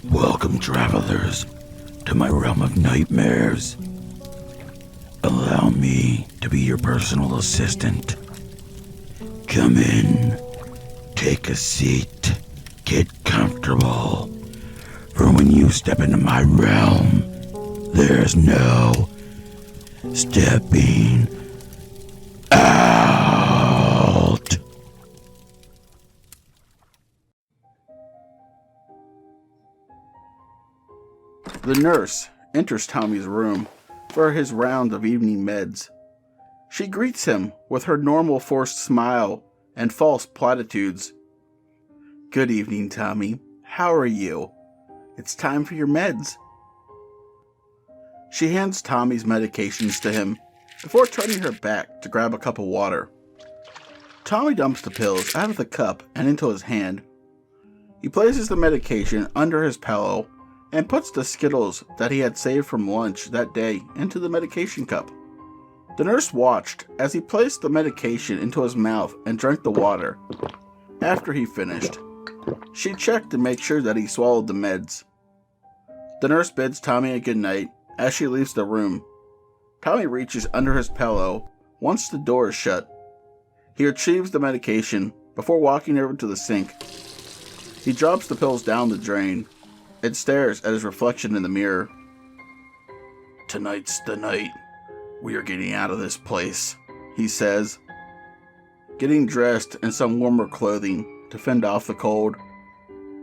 Welcome, travelers, to my realm of nightmares. Allow me to be your personal assistant. Come in, take a seat, get comfortable. For when you step into my realm, there's no stepping out. The nurse enters Tommy's room for his round of evening meds. She greets him with her normal forced smile and false platitudes. "Good evening, Tommy. How are you? It's time for your meds." She hands Tommy's medications to him before turning her back to grab a cup of water. Tommy dumps the pills out of the cup and into his hand. He places the medication under his pillow and puts the Skittles that he had saved from lunch that day into the medication cup. The nurse watched as he placed the medication into his mouth and drank the water. After he finished, she checked to make sure that he swallowed the meds. The nurse bids Tommy a good night as she leaves the room. Tommy reaches under his pillow once the door is shut. He retrieves the medication before walking over to the sink. He drops the pills down the drain and stares at his reflection in the mirror. "Tonight's the night we are getting out of this place," he says, getting dressed in some warmer clothing to fend off the cold.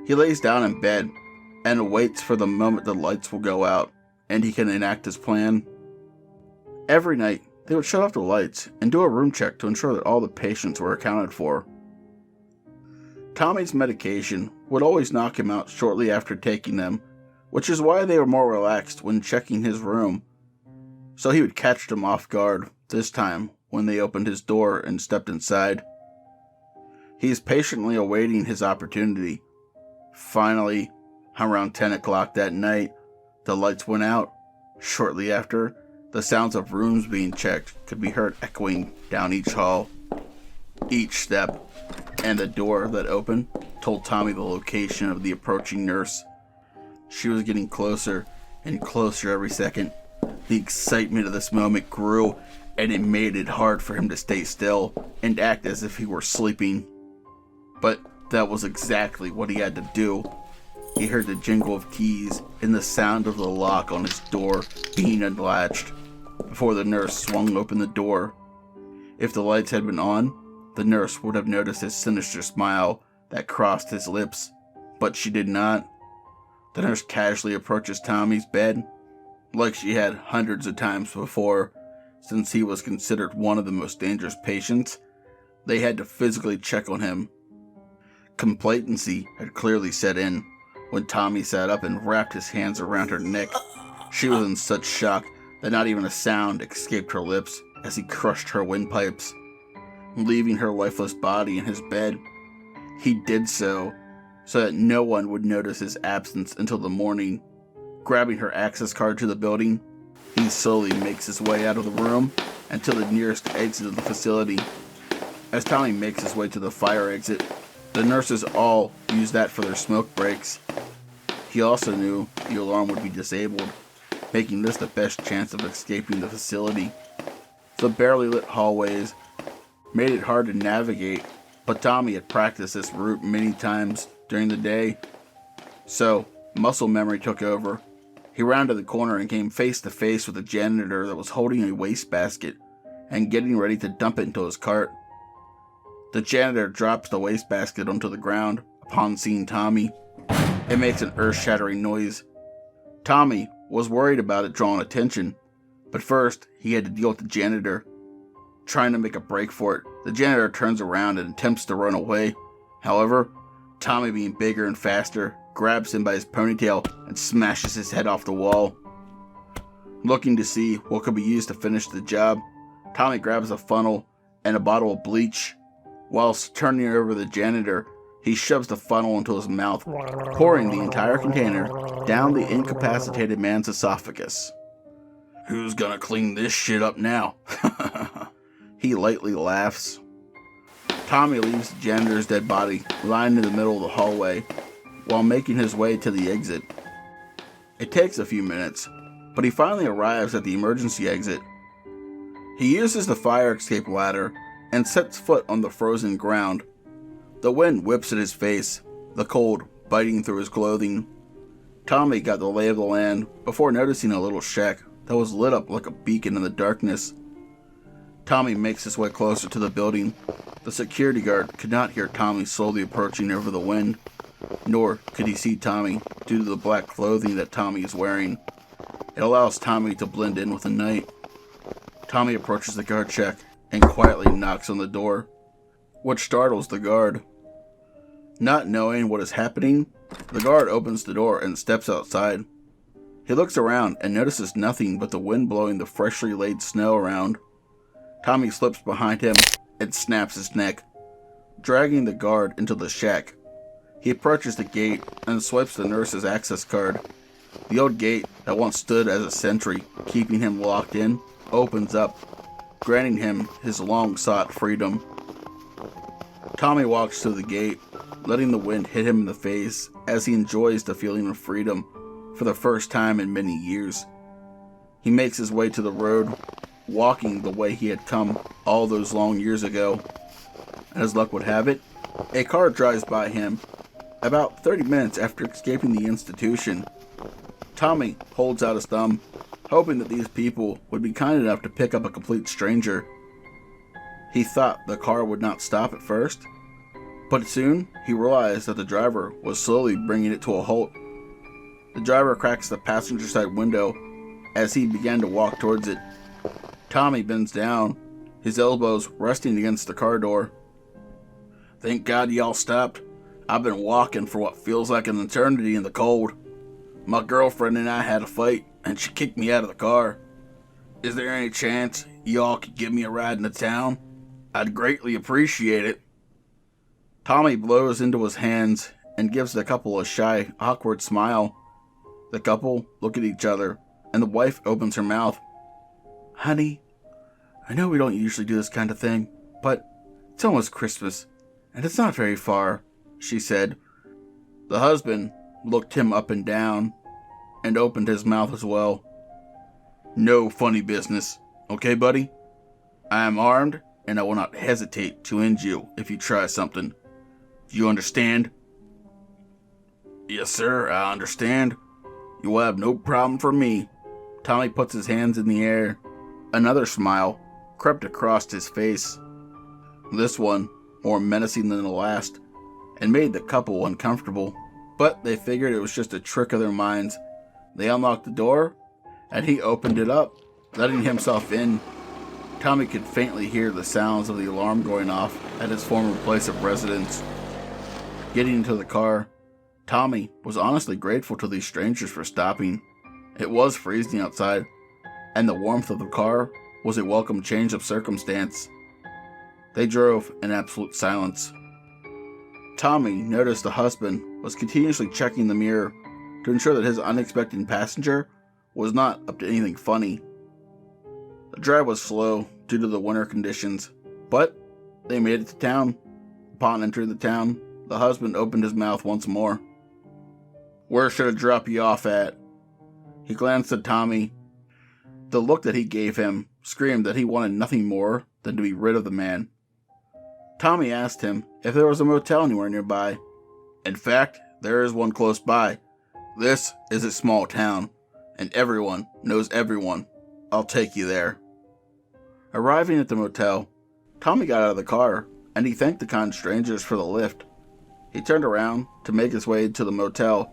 He lays down in bed and waits for the moment the lights will go out and he can enact his plan. Every night, they would shut off the lights and do a room check to ensure that all the patients were accounted for. Tommy's medication would always knock him out shortly after taking them, which is why they were more relaxed when checking his room. So he would catch them off guard this time when they opened his door and stepped inside. He is patiently awaiting his opportunity. Finally, around 10 o'clock that night, the lights went out. Shortly after, the sounds of rooms being checked could be heard echoing down each hall. Each step and the door that opened told Tommy the location of the approaching nurse. She was getting closer and closer every second. The excitement of this moment grew, and it made it hard for him to stay still and act as if he were sleeping. But that was exactly what he had to do. He heard the jingle of keys and the sound of the lock on his door being unlatched before the nurse swung open the door. If the lights had been on, the nurse would have noticed his sinister smile that crossed his lips, but she did not. The nurse casually approaches Tommy's bed, like she had hundreds of times before. Since he was considered one of the most dangerous patients, they had to physically check on him. Complacency had clearly set in when Tommy sat up and wrapped his hands around her neck. She was in such shock that not even a sound escaped her lips as he crushed her windpipes, leaving her lifeless body in his bed. He did so that no one would notice his absence until the morning. Grabbing her access card to the building, he slowly makes his way out of the room and to the nearest exit of the facility. As Tommy makes his way to the fire exit, the nurses all use that for their smoke breaks. He also knew the alarm would be disabled, making this the best chance of escaping the facility. The barely lit hallways made it hard to navigate, but Tommy had practiced this route many times during the day, so muscle memory took over. He rounded the corner and came face to face with a janitor that was holding a wastebasket and getting ready to dump it into his cart. The janitor drops the wastebasket onto the ground upon seeing Tommy. It makes an earth-shattering noise. Tommy was worried about it drawing attention, but first he had to deal with the janitor. Trying to make a break for it, the janitor turns around and attempts to run away. However, Tommy, being bigger and faster, grabs him by his ponytail and smashes his head off the wall. Looking to see what could be used to finish the job, Tommy grabs a funnel and a bottle of bleach. Whilst turning over the janitor, he shoves the funnel into his mouth, pouring the entire container down the incapacitated man's esophagus. Who's gonna clean this shit up now? He lightly laughs. Tommy leaves the janitor's dead body lying in the middle of the hallway while making his way to the exit. It takes a few minutes, but he finally arrives at the emergency exit. He uses the fire escape ladder and sets foot on the frozen ground. The wind whips at his face, the cold biting through his clothing. Tommy got the lay of the land before noticing a little shack that was lit up like a beacon in the darkness. Tommy makes his way closer to the building. The security guard could not hear Tommy slowly approaching over the wind, nor could he see Tommy due to the black clothing that Tommy is wearing. It allows Tommy to blend in with the night. Tommy approaches the guard shack and quietly knocks on the door, which startles the guard. Not knowing what is happening, the guard opens the door and steps outside. He looks around and notices nothing but the wind blowing the freshly laid snow around. Tommy slips behind him and snaps his neck, dragging the guard into the shack. He approaches the gate and swipes the nurse's access card. The old gate that once stood as a sentry, keeping him locked in, opens up, granting him his long-sought freedom. Tommy walks through the gate, letting the wind hit him in the face as he enjoys the feeling of freedom for the first time in many years. He makes his way to the road, walking the way he had come all those long years ago. As luck would have it, a car drives by him about 30 minutes after escaping the institution. Tommy holds out his thumb, hoping that these people would be kind enough to pick up a complete stranger. He thought the car would not stop at first, but soon he realized that the driver was slowly bringing it to a halt. The driver cracks the passenger side window as he began to walk towards it. Tommy bends down, his elbows resting against the car door. "Thank God y'all stopped. I've been walking for what feels like an eternity in the cold. My girlfriend and I had a fight, and she kicked me out of the car. Is there any chance y'all could give me a ride into town? I'd greatly appreciate it." Tommy blows into his hands and gives the couple a shy, awkward smile. The couple look at each other, and the wife opens her mouth. "Honey, I know we don't usually do this kind of thing, but it's almost Christmas, and it's not very far," she said. The husband looked him up and down, and opened his mouth as well. "No funny business, okay, buddy? I am armed, and I will not hesitate to end you if you try something. Do you understand?" "Yes, sir, I understand. You will have no problem from me." Tommy puts his hands in the air. Another smile crept across his face, this one more menacing than the last, and made the couple uncomfortable. But they figured it was just a trick of their minds. They unlocked the door, and he opened it up, letting himself in. Tommy could faintly hear the sounds of the alarm going off at his former place of residence. Getting into the car, Tommy was honestly grateful to these strangers for stopping. It was freezing outside, and the warmth of the car was a welcome change of circumstance. They drove in absolute silence. Tommy noticed the husband was continuously checking the mirror to ensure that his unexpected passenger was not up to anything funny. The drive was slow due to the winter conditions, but they made it to town. Upon entering the town, the husband opened his mouth once more. "Where should I drop you off at?" He glanced at Tommy. The look that he gave him screamed that he wanted nothing more than to be rid of the man. Tommy asked him if there was a motel anywhere nearby. "In fact, there is one close by. This is a small town, and everyone knows everyone. I'll take you there." Arriving at the motel, Tommy got out of the car, and he thanked the kind strangers for the lift. He turned around to make his way to the motel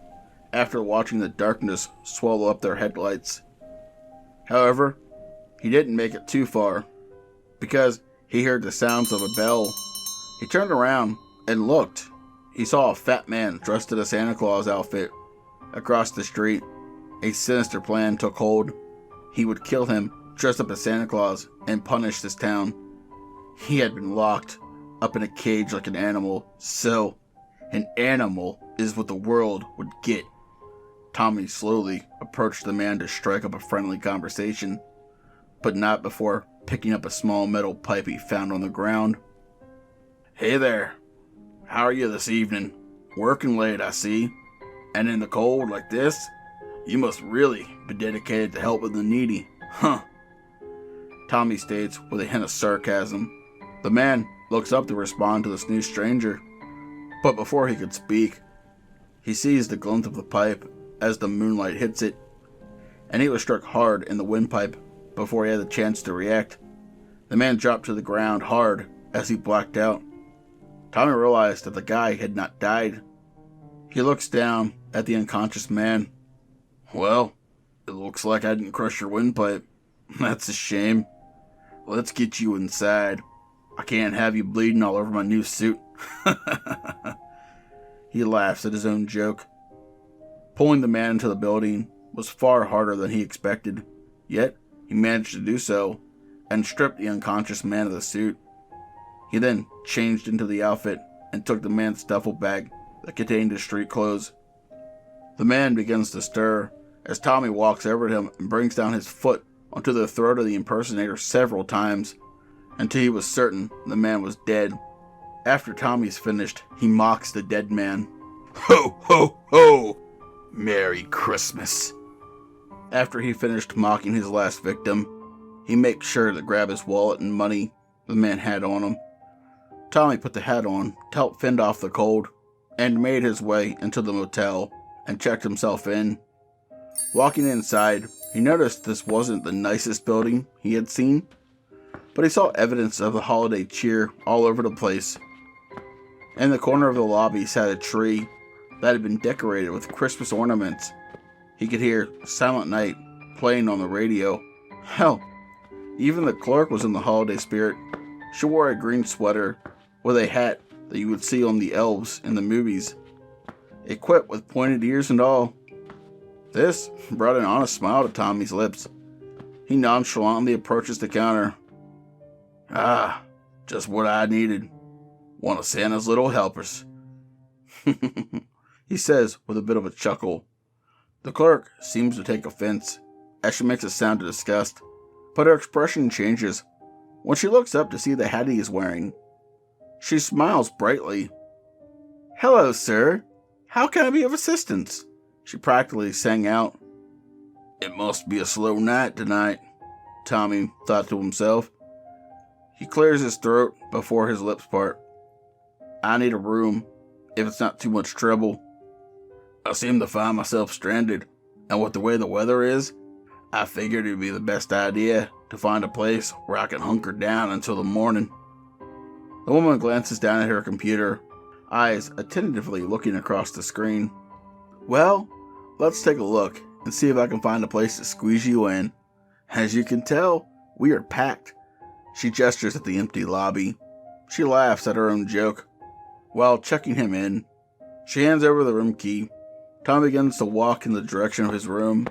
after watching the darkness swallow up their headlights. However, he didn't make it too far, because he heard the sounds of a bell. He turned around and looked. He saw a fat man dressed in a Santa Claus outfit. Across the street, a sinister plan took hold. He would kill him, dressed up as Santa Claus, and punish this town. He had been locked up in a cage like an animal, so an animal is what the world would get. Tommy slowly approached the man to strike up a friendly conversation. but not before picking up a small metal pipe he found on the ground. "Hey there. How are you this evening? Working late, I see. And in the cold like this? You must really be dedicated to helping the needy, huh?" Tommy states with a hint of sarcasm. The man looks up to respond to this new stranger, but before he could speak, he sees the glint of the pipe as the moonlight hits it, and he was struck hard in the windpipe before he had the chance to react. The man dropped to the ground hard as he blacked out. Tommy realized that the guy had not died. He looks down at the unconscious man. "Well, it looks like I didn't crush your windpipe. That's a shame. Let's get you inside. I can't have you bleeding all over my new suit." He laughs at his own joke. Pulling the man into the building was far harder than he expected, yet he managed to do so and stripped the unconscious man of the suit. He then changed into the outfit and took the man's duffel bag that contained his street clothes. The man begins to stir as Tommy walks over to him and brings down his foot onto the throat of the impersonator several times until he was certain the man was dead. After Tommy's finished, he mocks the dead man. Ho, ho, ho! Merry Christmas. After he finished mocking his last victim, he makes sure to grab his wallet and money the man had on him. Tommy put the hat on to help fend off the cold and made his way into the motel and checked himself in. Walking inside, he noticed this wasn't the nicest building he had seen, but he saw evidence of the holiday cheer all over the place. In the corner of the lobby sat a tree that had been decorated with Christmas ornaments. He could hear Silent Night playing on the radio. Hell, even the clerk was in the holiday spirit. She wore a green sweater with a hat that you would see on the elves in the movies, equipped with pointed ears and all. This brought an honest smile to Tommy's lips. He nonchalantly approaches the counter. "Ah, just what I needed. One of Santa's little helpers," he says with a bit of a chuckle. The clerk seems to take offense as she makes a sound of disgust, but her expression changes when she looks up to see the hat he is wearing. She smiles brightly. "Hello, sir. How can I be of assistance?" she practically sang out. "It must be a slow night tonight," Tommy thought to himself. He clears his throat before his lips part. "I need a room, if it's not too much trouble. I seem to find myself stranded, and with the way the weather is, I figured it would be the best idea to find a place where I can hunker down until the morning." The woman glances down at her computer, eyes attentively looking across the screen. "Well, let's take a look and see if I can find a place to squeeze you in. As you can tell, we are packed." She gestures at the empty lobby. She laughs at her own joke. While checking him in, she hands over the room key. Tom begins to walk in the direction of his room.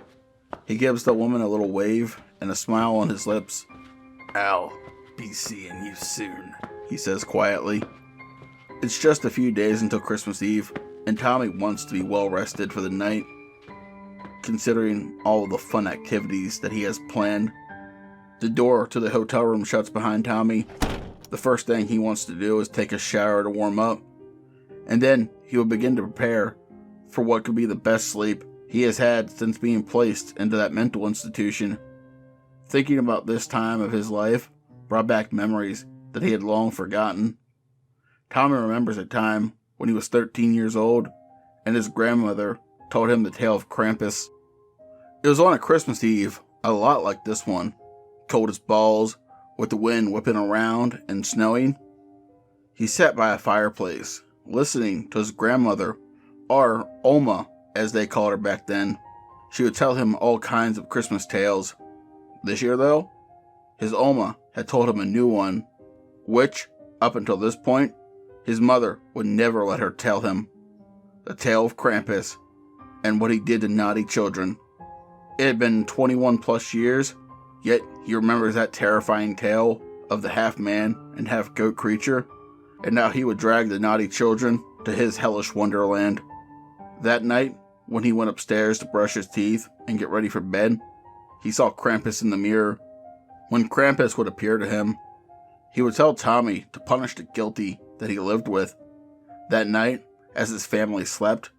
He gives the woman a little wave and a smile on his lips. "I'll be seeing you soon," he says quietly. It's just a few days until Christmas Eve, and Tommy wants to be well rested for the night, considering all of the fun activities that he has planned. The door to the hotel room shuts behind Tommy. The first thing he wants to do is take a shower to warm up, and then he will begin to prepare for what could be the best sleep he has had since being placed into that mental institution. Thinking about this time of his life brought back memories that he had long forgotten. Tommy remembers a time when he was 13 years old and his grandmother told him the tale of Krampus. It was on a Christmas Eve, a lot like this one, cold as balls, with the wind whipping around and snowing. He sat by a fireplace, listening to his grandmother, or Oma, as they called her back then. She would tell him all kinds of Christmas tales. This year, though, his Oma had told him a new one, which, up until this point, his mother would never let her tell him. The tale of Krampus, and what he did to naughty children. It had been 21 plus years, yet he remembers that terrifying tale of the half-man and half-goat creature, and now he would drag the naughty children to his hellish wonderland. That night, when he went upstairs to brush his teeth and get ready for bed, he saw Krampus in the mirror. When Krampus would appear to him, he would tell Tommy to punish the guilty that he lived with. That night, as his family slept,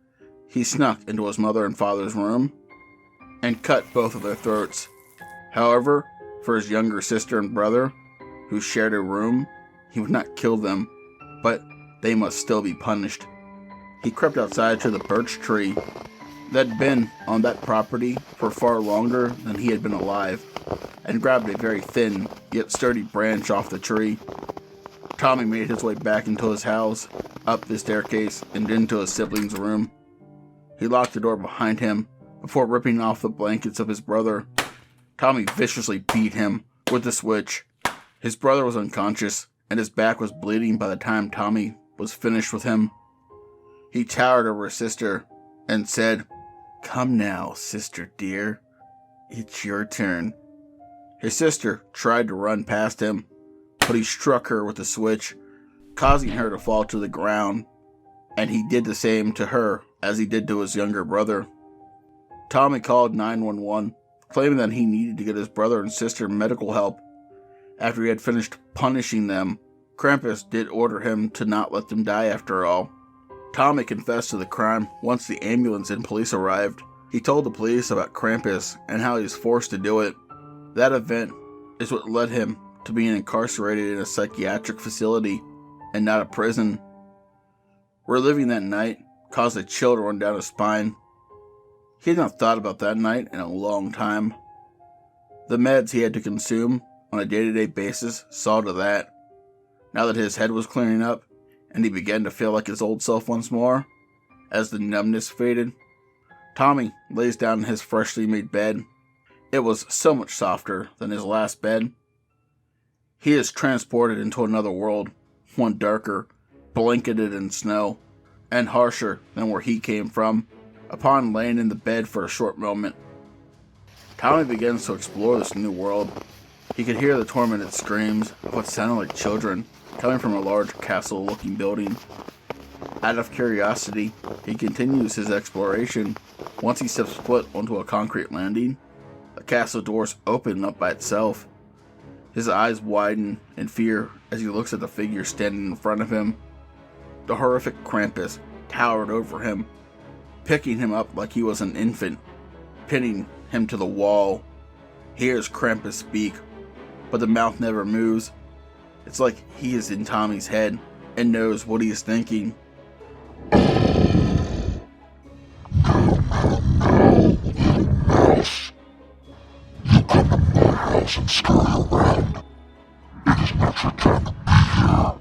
he snuck into his mother and father's room and cut both of their throats. However, for his younger sister and brother, who shared a room, he would not kill them, but they must still be punished. He crept outside to the birch tree that had been on that property for far longer than he had been alive, and grabbed a very thin yet sturdy branch off the tree. Tommy made his way back into his house, up the staircase, and into his sibling's room. He locked the door behind him before ripping off the blankets of his brother. Tommy viciously beat him with the switch. His brother was unconscious, and his back was bleeding by the time Tommy was finished with him. He towered over his sister and said, "Come now, sister dear. It's your turn." His sister tried to run past him, but he struck her with the switch, causing her to fall to the ground, and he did the same to her as he did to his younger brother. Tommy called 911, claiming that he needed to get his brother and sister medical help. After he had finished punishing them, Krampus did order him to not let them die after all. Tommy confessed to the crime once the ambulance and police arrived. He told the police about Krampus and how he was forced to do it. That event is what led him to being incarcerated in a psychiatric facility and not a prison. Reliving that night caused a chill to run down his spine. He had not thought about that night in a long time. The meds he had to consume on a day-to-day basis saw to that. Now that his head was clearing up, and he began to feel like his old self once more, as the numbness faded, Tommy lays down in his freshly made bed. It was so much softer than his last bed. He is transported into another world, one darker, blanketed in snow, and harsher than where he came from. Upon laying in the bed for a short moment, Tommy begins to explore this new world. He could hear the tormented screams of what sounded like children coming from a large castle-looking building. Out of curiosity, he continues his exploration. Once he steps foot onto a concrete landing, the castle doors open up by itself. His eyes widen in fear as he looks at the figure standing in front of him. The horrific Krampus towered over him, picking him up like he was an infant, pinning him to the wall. He hears Krampus speak, but the mouth never moves. It's like he is in Tommy's head and knows what he is thinking. You come to my house and scurry around. It is not your time to be here.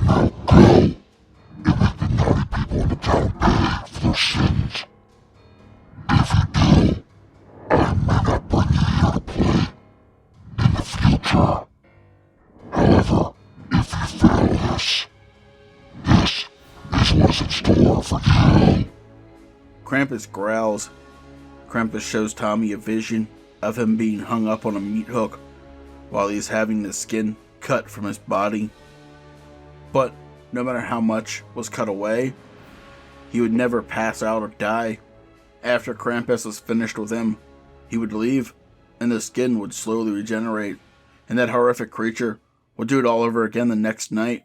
Now go and make the naughty people in the town pay for their sins. If you do, I may not bring you here to play in the future. However, if you fail this, this is what is in store for you. Krampus growls. Krampus shows Tommy a vision of him being hung up on a meat hook while he is having his skin cut from his body. But no matter how much was cut away, he would never pass out or die. After Krampus was finished with him, he would leave, and the skin would slowly regenerate, and that horrific creature would do it all over again the next night.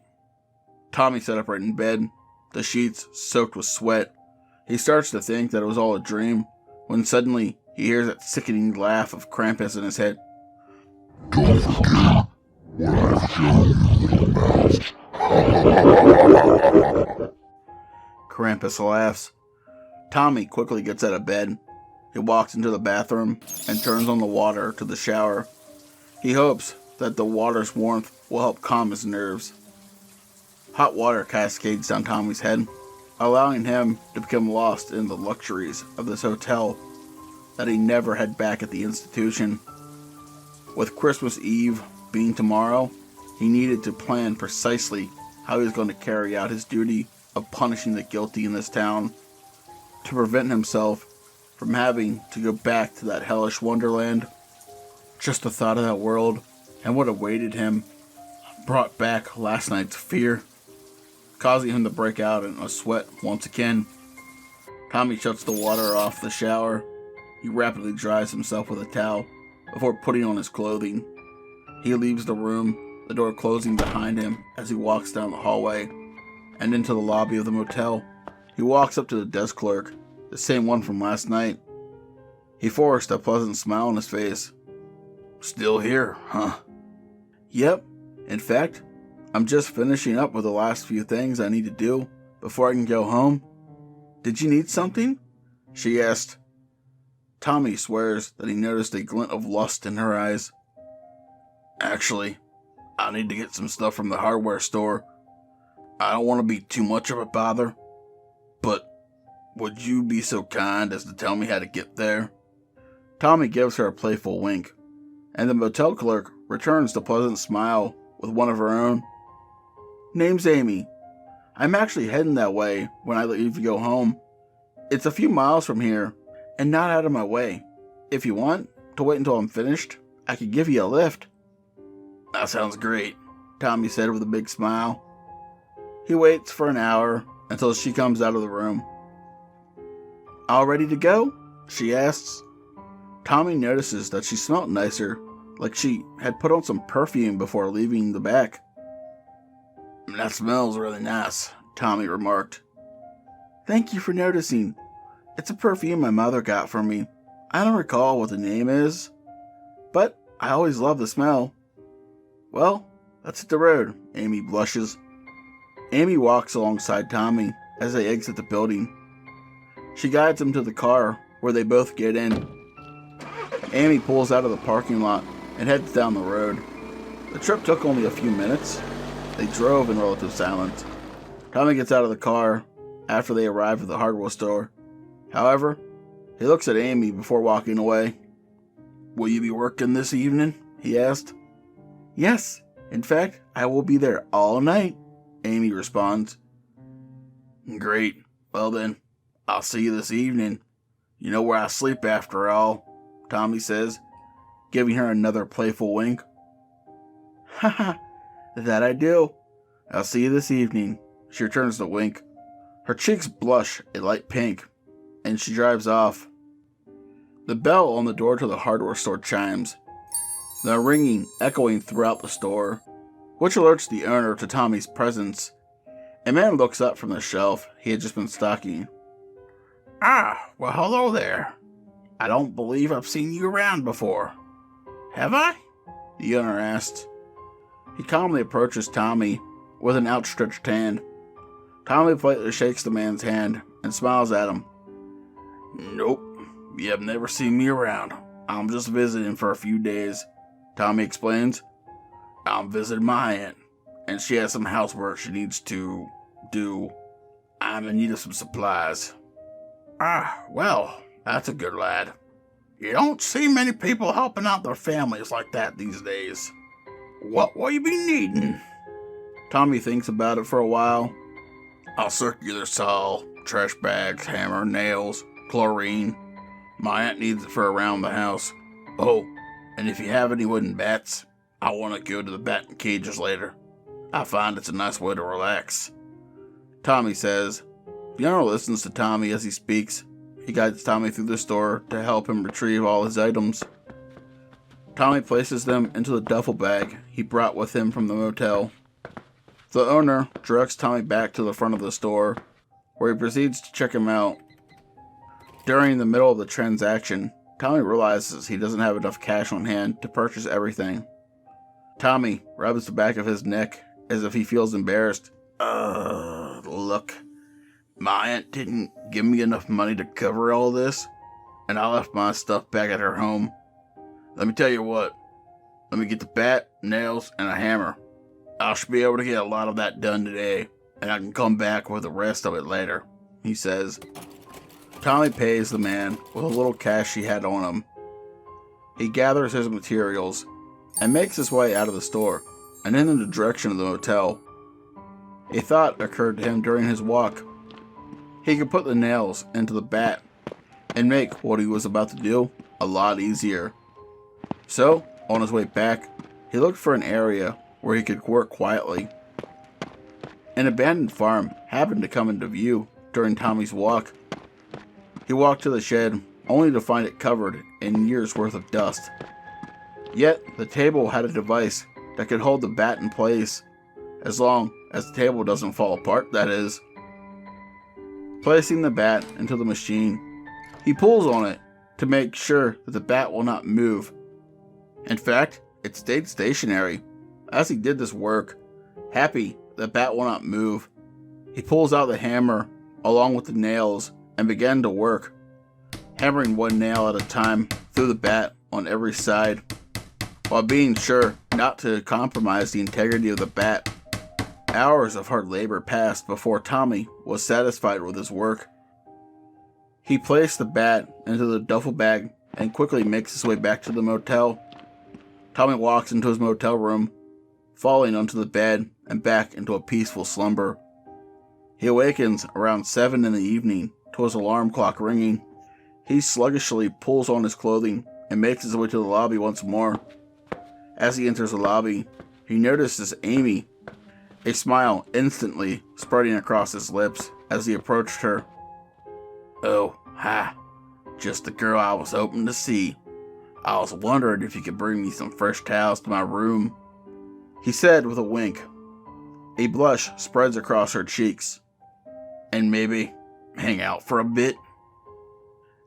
Tommy sat upright in bed, the sheets soaked with sweat. He starts to think that it was all a dream, when suddenly he hears that sickening laugh of Krampus in his head. Don't forget what I've shown you, little mouse. Krampus laughs. Tommy quickly gets out of bed. He walks into the bathroom and turns on the water to the shower. He hopes that the water's warmth will help calm his nerves. Hot water cascades down Tommy's head, allowing him to become lost in the luxuries of this hotel that he never had back at the institution. With Christmas Eve being tomorrow, he needed to plan precisely how he was going to carry out his duty of punishing the guilty in this town, to prevent himself from having to go back to that hellish wonderland. Just the thought of that world and what awaited him brought back last night's fear, causing him to break out in a sweat once again. Tommy shuts the water off the shower. He rapidly dries himself with a towel before putting on his clothing. He leaves the room, the door closing behind him as he walks down the hallway and into the lobby of the motel. He walks up to the desk clerk, the same one from last night. He forced a pleasant smile on his face. Still here, huh? Yep. In fact, I'm just finishing up with the last few things I need to do before I can go home. Did you need something? She asked. Tommy swears that he noticed a glint of lust in her eyes. Actually, I need to get some stuff from the hardware store. I don't want to be too much of a bother, but would you be so kind as to tell me how to get there? Tommy gives her a playful wink, and the motel clerk returns the pleasant smile with one of her own. Name's Amy. I'm actually heading that way when I leave to go home. It's a few miles from here, and not out of my way. If you want to wait until I'm finished, I could give you a lift. That sounds great, Tommy said with a big smile. He waits for an hour until she comes out of the room. All ready to go? She asks. Tommy notices that she smelled nicer, like she had put on some perfume before leaving the back. That smells really nice, Tommy remarked. Thank you for noticing. It's a perfume my mother got for me. I don't recall what the name is, but I always love the smell. Well, let's hit the road, Amy blushes. Amy walks alongside Tommy as they exit the building. She guides him to the car, where they both get in. Amy pulls out of the parking lot and heads down the road. The trip took only a few minutes. They drove in relative silence. Tommy gets out of the car after they arrive at the hardware store. However, he looks at Amy before walking away. Will you be working this evening? He asked. Yes, in fact, I will be there all night, Amy responds. Great. Well then, I'll see you this evening. You know where I sleep after all, Tommy says, giving her another playful wink. Haha, that I do. I'll see you this evening. She returns the wink. Her cheeks blush a light pink, and she drives off. The bell on the door to the hardware store chimes, the ringing echoing throughout the store, which alerts the owner to Tommy's presence. A man looks up from the shelf he had just been stocking. Ah, well hello there. I don't believe I've seen you around before. Have I? The owner asks. He calmly approaches Tommy with an outstretched hand. Tommy politely shakes the man's hand and smiles at him. Nope, you have never seen me around. I'm just visiting for a few days, Tommy explains. I'm visiting my aunt, and she has some housework she needs to do. I'm in need of some supplies. Ah, well, that's a good lad. You don't see many people helping out their families like that these days. What will you be needing? Tommy thinks about it for a while. I'll circular saw, trash bags, hammer, nails, chlorine. My aunt needs it for around the house. Oh, and if you have any wooden bats, I want to go to the batting cages later. I find it's a nice way to relax, Tommy says. The owner listens to Tommy as he speaks. He guides Tommy through the store to help him retrieve all his items. Tommy places them into the duffel bag he brought with him from the motel. The owner directs Tommy back to the front of the store, where he proceeds to check him out. During the middle of the transaction, Tommy realizes he doesn't have enough cash on hand to purchase everything. Tommy rubs the back of his neck as if he feels embarrassed. Look, my aunt didn't give me enough money to cover all this, and I left my stuff back at her home. Let me tell you what, let me get the bat, nails, and a hammer. I should be able to get a lot of that done today, and I can come back with the rest of it later, he says. Tommy pays the man with a little cash he had on him. He gathers his materials and makes his way out of the store and in the direction of the motel. A thought occurred to him during his walk. He could put the nails into the bat and make what he was about to do a lot easier. So, on his way back, he looked for an area where he could work quietly. An abandoned farm happened to come into view during Tommy's walk. He walked to the shed, only to find it covered in years' worth of dust. Yet, the table had a device that could hold the bat in place, as long as the table doesn't fall apart, that is. Placing the bat into the machine, he pulls on it to make sure that the bat will not move. In fact, it stayed stationary. As he did this work, happy the bat will not move, he pulls out the hammer along with the nails and began to work, hammering one nail at a time through the bat on every side, while being sure not to compromise the integrity of the bat. Hours of hard labor passed before Tommy was satisfied with his work. He placed the bat into the duffel bag and quickly makes his way back to the motel. Tommy walks into his motel room, falling onto the bed and back into a peaceful slumber. He awakens around 7 in the evening to his alarm clock ringing. He sluggishly pulls on his clothing and makes his way to the lobby once more. As he enters the lobby, he notices Amy, a smile instantly spreading across his lips as he approached her. "Oh, hi. Just the girl I was hoping to see. I was wondering if you could bring me some fresh towels to my room," he said with a wink. A blush spreads across her cheeks. "and maybe hang out for a bit."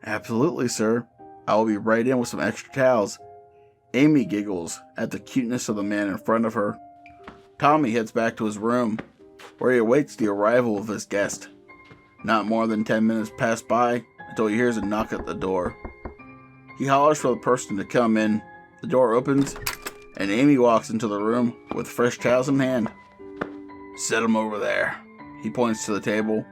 "Absolutely, sir. I will be right in with some extra towels." Amy giggles at the cuteness of the man in front of her. Tommy heads back to his room, where he awaits the arrival of his guest. Not more than 10 minutes pass by until he hears a knock at the door. He hollers for the person to come in. The door opens, and Amy walks into the room with fresh towels in hand. "Set 'em over there." He points to the table.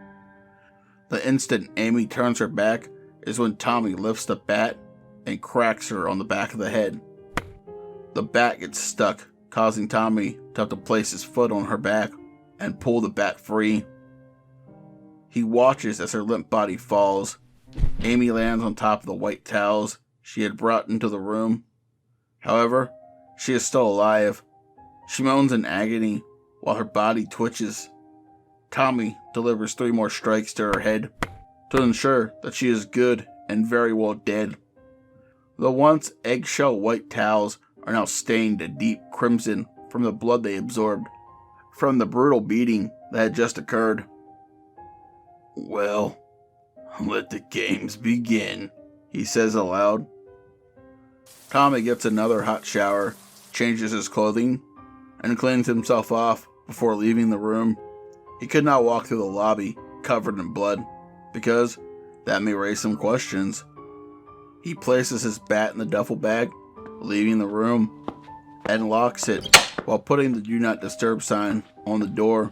The instant Amy turns her back is when Tommy lifts the bat and cracks her on the back of the head. The bat gets stuck, causing Tommy to have to place his foot on her back and pull the bat free. He watches as her limp body falls. Amy lands on top of the white towels she had brought into the room. However, she is still alive. She moans in agony while her body twitches. Tommy delivers 3 more strikes to her head to ensure that she is good and very well dead. The once eggshell white towels are now stained a deep crimson from the blood they absorbed from the brutal beating that had just occurred. "Well, let the games begin," he says aloud. Tommy gets another hot shower, changes his clothing, and cleans himself off before leaving the room. He could not walk through the lobby covered in blood, because that may raise some questions. He places his bat in the duffel bag, leaving the room, and locks it while putting the "Do Not Disturb" sign on the door.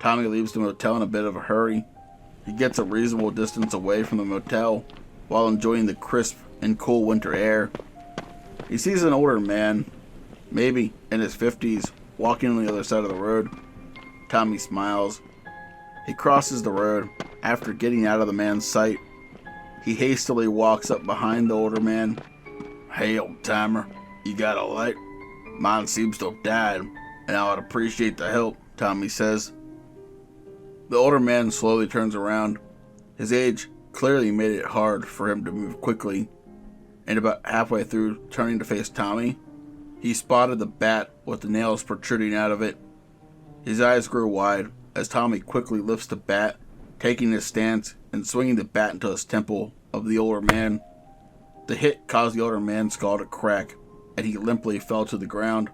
Tommy leaves the motel in a bit of a hurry. He gets a reasonable distance away from the motel while enjoying the crisp and cool winter air. He sees an older man, maybe in his 50s, walking on the other side of the road. Tommy smiles. He crosses the road after getting out of the man's sight. He hastily walks up behind the older man. "Hey, old timer, you got a light? Mine seems to have died, and I would appreciate the help," Tommy says. The older man slowly turns around. His age clearly made it hard for him to move quickly, and about halfway through turning to face Tommy, he spotted the bat with the nails protruding out of it. His eyes grew wide as Tommy quickly lifts the bat, taking his stance and swinging the bat into his temple of the older man. The hit caused the older man's skull to crack, and he limply fell to the ground.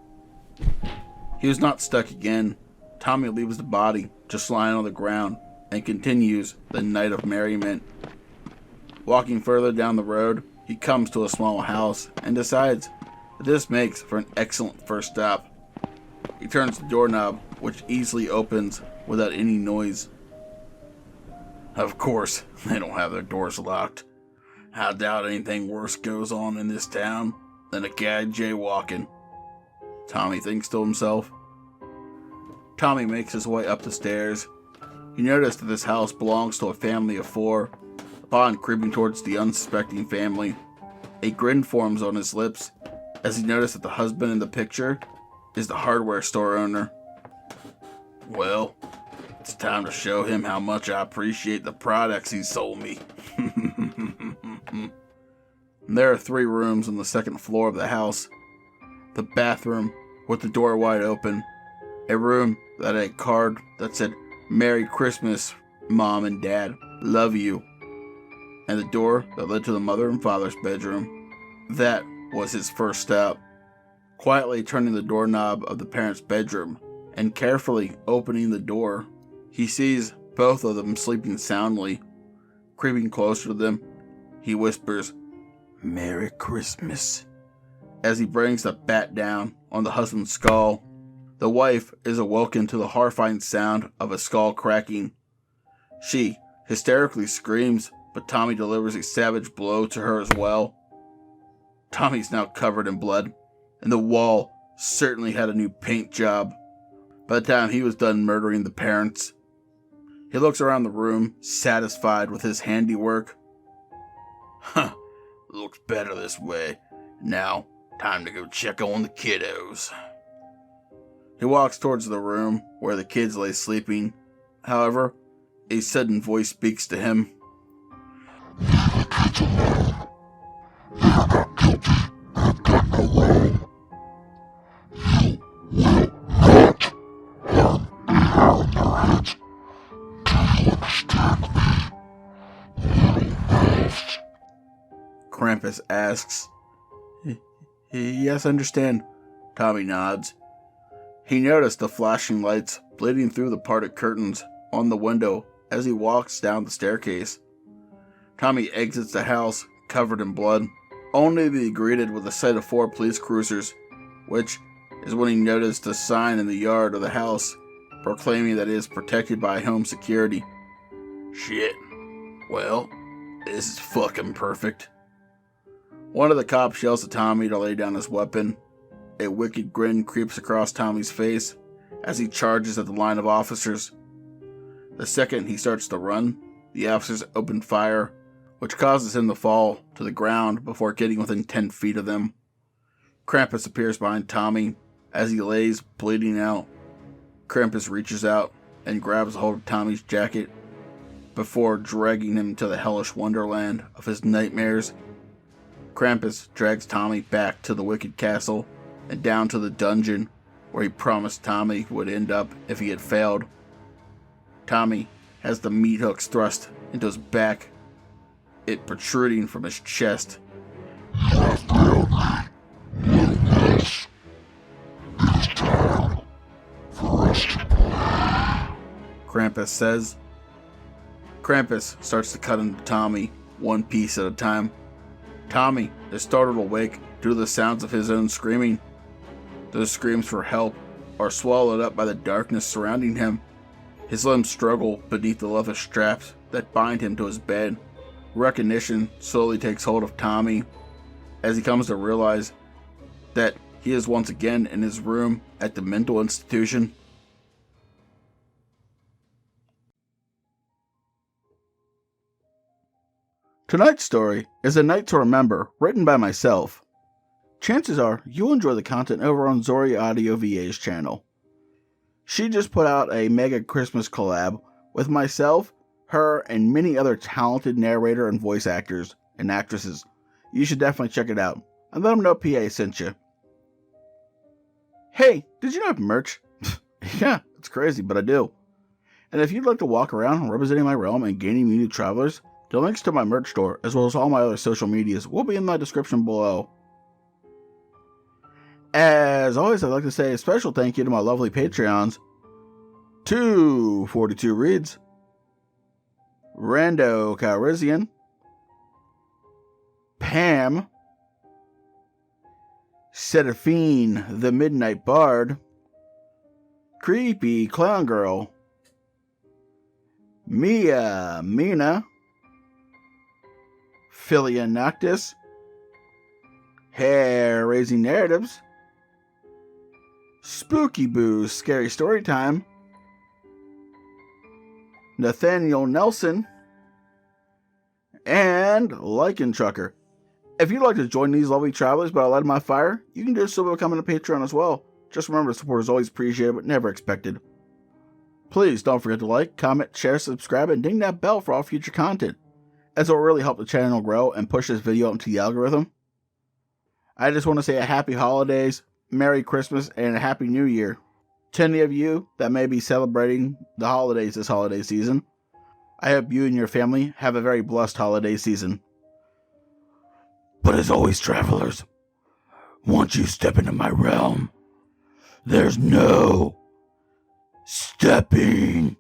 He was not stuck again. Tommy leaves the body just lying on the ground and continues the night of merriment. Walking further down the road, he comes to a small house and decides that this makes for an excellent first stop. He turns the doorknob, which easily opens without any noise. Of course, they don't have their doors locked. I doubt anything worse goes on in this town than a guy jaywalking, Tommy thinks to himself. Tommy makes his way up the stairs. He noticed that this house belongs to a family of 4. Upon creeping towards the unsuspecting family, a grin forms on his lips as he noticed that the husband in the picture is the hardware store owner. "Well, it's time to show him how much I appreciate the products he sold me." There are 3 rooms on the second floor of the house. the bathroom with the door wide open. A room that had a card that said, "Merry Christmas, Mom and Dad, love you." And the door that led to the mother and father's bedroom. That was his first step. Quietly turning the doorknob of the parents' bedroom and carefully opening the door, he sees both of them sleeping soundly. Creeping closer to them, he whispers, "Merry Christmas," as he brings the bat down on the husband's skull. The wife is awoken to the horrifying sound of a skull cracking. She hysterically screams, but Tommy delivers a savage blow to her as well. Tommy's now covered in blood, and the wall certainly had a new paint job by the time he was done murdering the parents. He looks around the room, satisfied with his handiwork. "Huh, looks better this way. Now, time to go check on the kiddos." He walks towards the room where the kids lay sleeping. However, a sudden voice speaks to him. Leave the kids alone. They are not guilty. They've done no wrong. You will not harm a hair in their heads. Do you understand me, little mouse? Krampus asks. "Yes, I understand." Tommy nods. He noticed the flashing lights bleeding through the parted curtains on the window as he walks down the staircase. Tommy exits the house covered in blood, only to be greeted with a sight of 4 police cruisers, which is when he noticed a sign in the yard of the house proclaiming that it is protected by home security. Shit. Well, this is fucking perfect. One of the cops yells at Tommy to lay down his weapon. A wicked grin creeps across Tommy's face as he charges at the line of officers. The second he starts to run, the officers open fire, which causes him to fall to the ground before getting within 10 feet of them. Krampus appears behind Tommy as he lays bleeding out. Krampus reaches out and grabs hold of Tommy's jacket before dragging him to the hellish wonderland of his nightmares. Krampus drags Tommy back to the wicked castle and down to the dungeon where he promised Tommy would end up if he had failed. Tommy has the meat hooks thrust into his back, it protruding from his chest. You have failed me, little mouse. It is time for us to play. Krampus says. Krampus starts to cut into Tommy, one piece at a time. Tommy is startled awake due to the sounds of his own screaming. Those screams for help are swallowed up by the darkness surrounding him. His limbs struggle beneath the leather straps that bind him to his bed. Recognition slowly takes hold of Tommy as he comes to realize that he is once again in his room at the mental institution. Tonight's story is A Night to Remember, written by myself. Chances are you'll enjoy the content over on Zori Audio VA's channel. She just put out a mega Christmas collab with myself, her, and many other talented narrator and voice actors and actresses. You should definitely check it out, and let them know PA sent you. Hey, did you know I have merch? Yeah, it's crazy, but I do. And if you'd like to walk around representing my realm and gaining new travelers, the links to my merch store, as well as all my other social medias, will be in my description below. As always, I'd like to say a special thank you to my lovely Patreons. 242 Reads, Rando Calrissian, Pam, Seraphine the Midnight Bard, Creepy Clown Girl, Mia Mina, Philia Noctis, Hair Raising Narratives, Spooky Boo's Scary Story Time, Nathaniel Nelson, and Lycan Trucker. If you'd like to join these lovely travelers by light of my fire, you can do so by becoming a Patreon as well. Just remember, support is always appreciated but never expected. Please don't forget to like, comment, share, subscribe, and ding that bell for all future content, as it will really help the channel grow and push this video up into the algorithm. I just want to say a happy holidays, Merry Christmas and a Happy New Year to any of you that may be celebrating the holidays this holiday season. I hope you and your family have a very blessed holiday season. But as always, travelers, once you step into my realm, there's no stepping